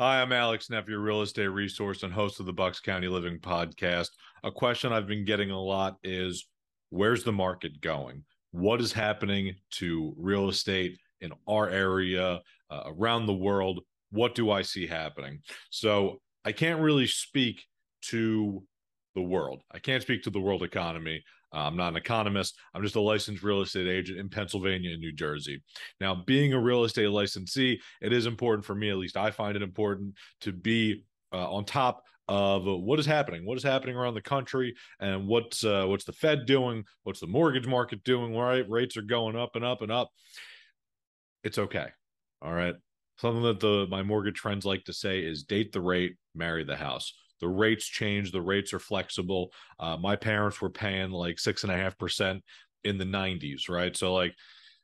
Hi, I'm Alex Neff, your real estate resource and host of the Bucks County Living Podcast. A question I've been getting a lot is, where's the market going? What is happening to real estate in our area, around the world? What do I see happening? So I can't really speak to the world. I can't speak to the world economy. I'm not an economist. I'm just a licensed real estate agent in Pennsylvania and New Jersey. Now, being a real estate licensee, it is important for me, at least I find it important, to be on top of what is happening around the country, and what's the Fed doing, what's the mortgage market doing. Right, rates are going up and up and up. It's okay. All right. Something that the my mortgage friends like to say is date the rate, marry the house. The rates change. The rates are flexible. My parents were paying like 6.5% in the 90s, right? So like,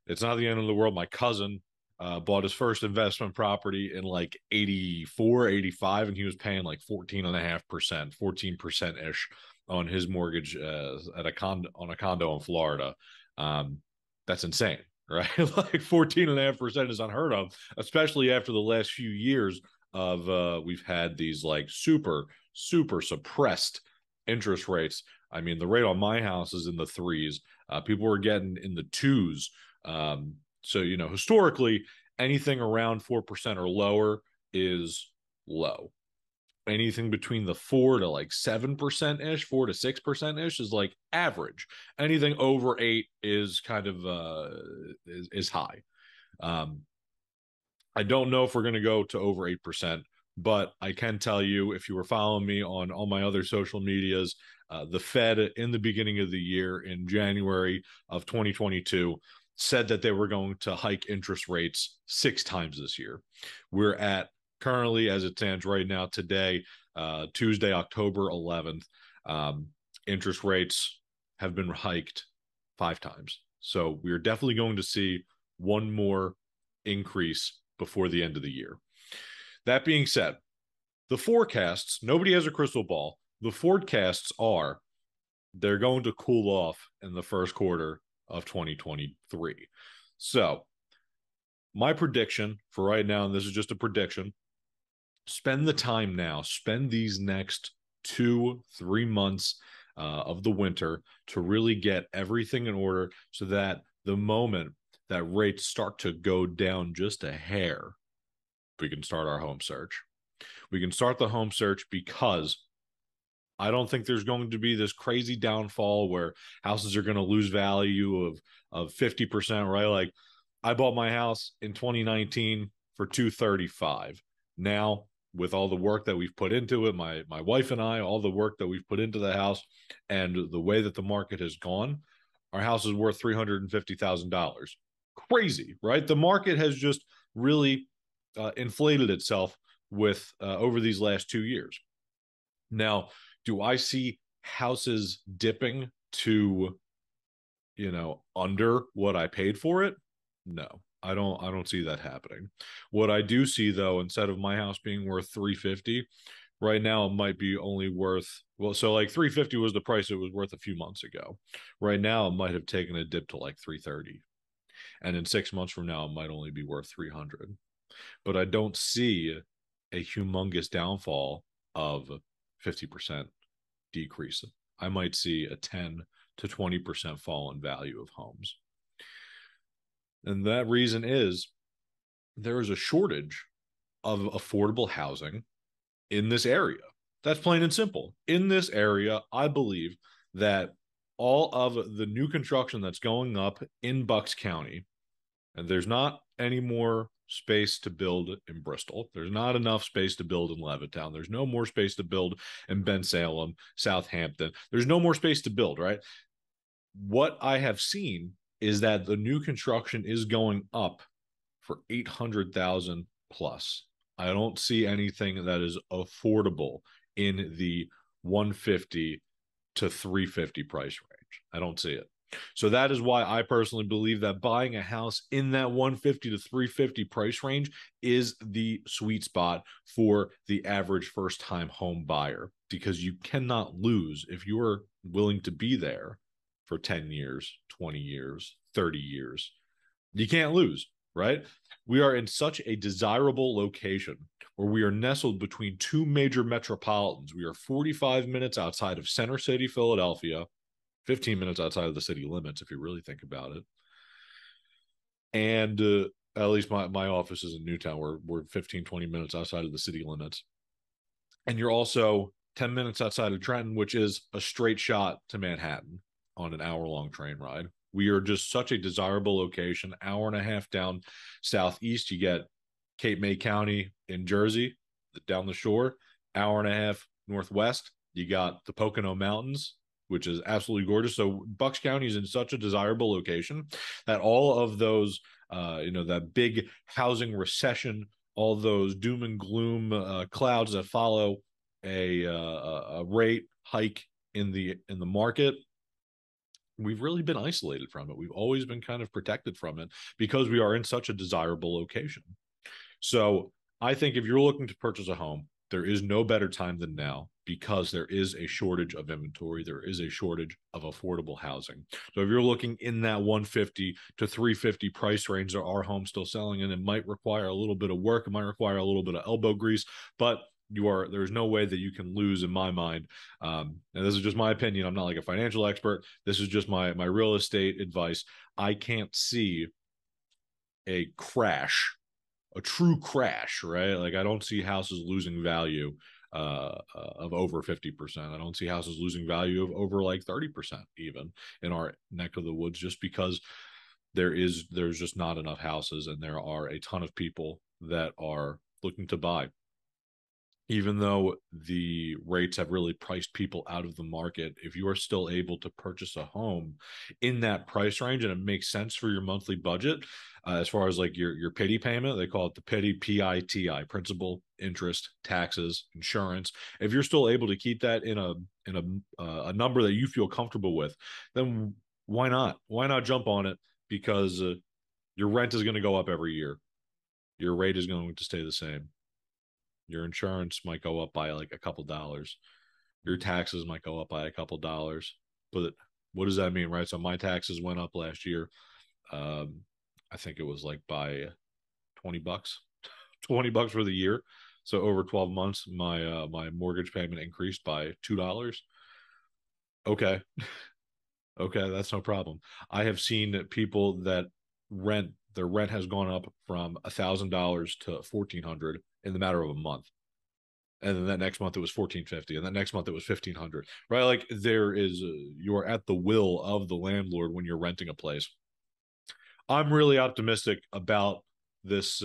it's not the end of the world. My cousin bought his first investment property in like 84, 85, and he was paying like 14.5%, 14% ish on his mortgage at a condo in Florida. That's insane, right? Like 14.5% is unheard of, especially after the last few years of we've had these like super suppressed interest rates. I mean, the rate on my house is in the threes. People were getting in the twos. So, historically, anything around 4% or lower is low. Anything between the 4 to like 7% ish, 4 to 6% ish is like average. Anything over 8 is kind of is high. Um, I don't know if we're going to go to over 8%, but I can tell you, if you were following me on all my other social medias, the Fed in the beginning of the year in January of 2022 said that they were going to hike interest rates 6 times this year. We're at currently, as it stands right now, today, Tuesday, October 11th, interest rates have been hiked 5 times. So we're definitely going to see one more increase before the end of the year. That being said, the forecasts, nobody has a crystal ball. The forecasts are they're going to cool off in the first quarter of 2023. So, my prediction for right now, and this is just a prediction, spend the time now, spend these next 2-3 months of the winter to really get everything in order so that the moment that rates start to go down just a hair, we can start our home search. We can start the home search because I don't think there's going to be this crazy downfall where houses are going to lose value of 50%, right? Like, I bought my house in 2019 for 235. Now, with all the work that we've put into it, my wife and I, all the work that we've put into the house and the way that the market has gone, our house is worth $350,000. Crazy, right? The market has just really inflated itself with over these last 2 years. Now, do I see houses dipping to, under what I paid for it? No, I don't see that happening. What I do see though, instead of my house being worth 350, right now it might be only worth, well, so like 350 was the price it was worth a few months ago. Right now it might have taken a dip to like 330. And in 6 months from now it might only be worth 300. But I don't see a humongous downfall of 50% decrease. I might see a 10 to 20% fall in value of homes. And that reason is there is a shortage of affordable housing in this area. That's plain and simple. In this area, I believe that all of the new construction that's going up in Bucks County, and there's not any more space to build in Bristol. There's not enough space to build in Levittown. There's no more space to build in Bensalem, Southampton. There's no more space to build, right? What I have seen is that the new construction is going up for 800,000 plus. I don't see anything that is affordable in the 150 to 350 price range. I don't see it. So that is why I personally believe that buying a house in that 150 to 350 price range is the sweet spot for the average first-time home buyer, because you cannot lose if you are willing to be there for 10 years, 20 years, 30 years. You can't lose, right? We are in such a desirable location where we are nestled between two major metropolitans. We are 45 minutes outside of Center City, Philadelphia, 15 minutes outside of the city limits, if you really think about it. And at least my office is in Newtown. We're 15, 20 minutes outside of the city limits. And you're also 10 minutes outside of Trenton, which is a straight shot to Manhattan on an hour-long train ride. We are just such a desirable location. Hour and a half down southeast, you get Cape May County in Jersey, down the shore. Hour and a half northwest, you got the Pocono Mountains, which is absolutely gorgeous. So Bucks County is in such a desirable location that all of those, that big housing recession, all those doom and gloom clouds that follow a rate hike in the market, we've really been isolated from it. We've always been kind of protected from it because we are in such a desirable location. So I think if you're looking to purchase a home, there is no better time than now because there is a shortage of inventory. There is a shortage of affordable housing. So if you're looking in that 150 to 350 price range, there are homes still selling, and it might require a little bit of work. It might require a little bit of elbow grease, but there's no way that you can lose in my mind. And this is just my opinion. I'm not like a financial expert. This is just my real estate advice. I can't see a crash, a true crash, right? Like I don't see houses losing value of over 50%. I don't see houses losing value of over like 30% even in our neck of the woods, just because there's just not enough houses, and there are a ton of people that are looking to buy. Even though the rates have really priced people out of the market, if you are still able to purchase a home in that price range and it makes sense for your monthly budget, as far as like your PITI payment, they call it the PITI, PITI, principal, interest, taxes, insurance. If you're still able to keep that in a number that you feel comfortable with, then why not? Why not jump on it? Because your rent is going to go up every year. Your rate is going to stay the same. Your insurance might go up by like a couple dollars. Your taxes might go up by a couple dollars. But what does that mean, right? So my taxes went up last year. I think it was like by $20, $20 for the year. So over 12 months, my mortgage payment increased by $2. Okay. Okay, that's no problem. I have seen people that their rent has gone up from $1,000 to $1,400 in the matter of a month. And then that next month it was 1450, and that next month it was 1500, right? Like you're at the will of the landlord when you're renting a place. I'm really optimistic about this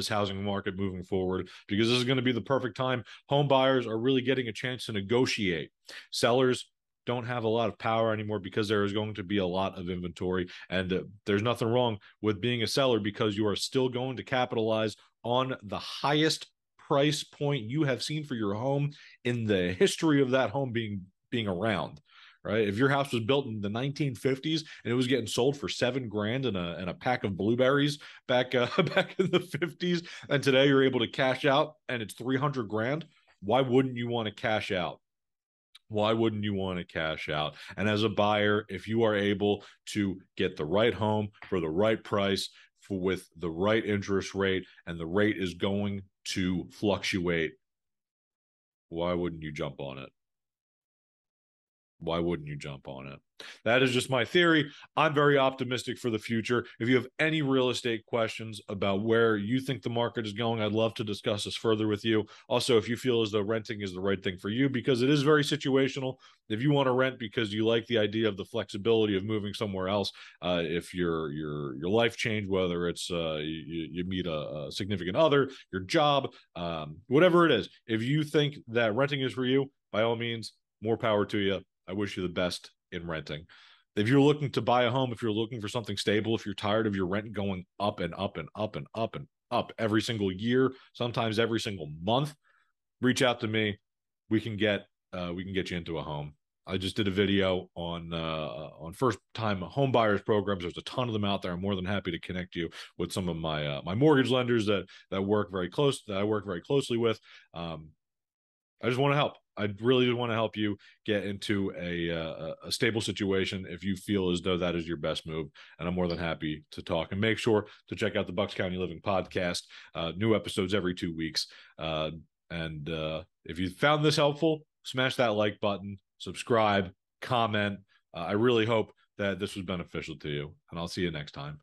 housing market moving forward because this is going to be the perfect time. Home buyers are really getting a chance to negotiate. Sellers don't have a lot of power anymore because there is going to be a lot of inventory, and there's nothing wrong with being a seller because you are still going to capitalize on the highest price point you have seen for your home in the history of that home being around. Right? If your house was built in the 1950s and it was getting sold for $7,000 and a pack of blueberries back back in the 50s, and today you're able to cash out and it's $300,000, why wouldn't you want to cash out? Why wouldn't you want to cash out? And as a buyer, if you are able to get the right home for the right price, with the right interest rate, and the rate is going to fluctuate, why wouldn't you jump on it? Why wouldn't you jump on it? That is just my theory. I'm very optimistic for the future. If you have any real estate questions about where you think the market is going, I'd love to discuss this further with you. Also, if you feel as though renting is the right thing for you, because it is very situational. If you want to rent because you like the idea of the flexibility of moving somewhere else, if your life changed, whether it's you meet a significant other, your job, whatever it is, if you think that renting is for you, by all means, more power to you. I wish you the best in renting. If you're looking to buy a home, if you're looking for something stable, if you're tired of your rent going up and up and up and up and up every single year, sometimes every single month, reach out to me. We can get you into a home. I just did a video on first time home buyers programs. There's a ton of them out there. I'm more than happy to connect you with some of my mortgage lenders that I work very closely with. I just want to help. I really want to help you get into a stable situation if you feel as though that is your best move. And I'm more than happy to talk. And make sure to check out the Bucks County Living podcast. New episodes every 2 weeks. And if you found this helpful, smash that like button, subscribe, comment. I really hope that this was beneficial to you, and I'll see you next time.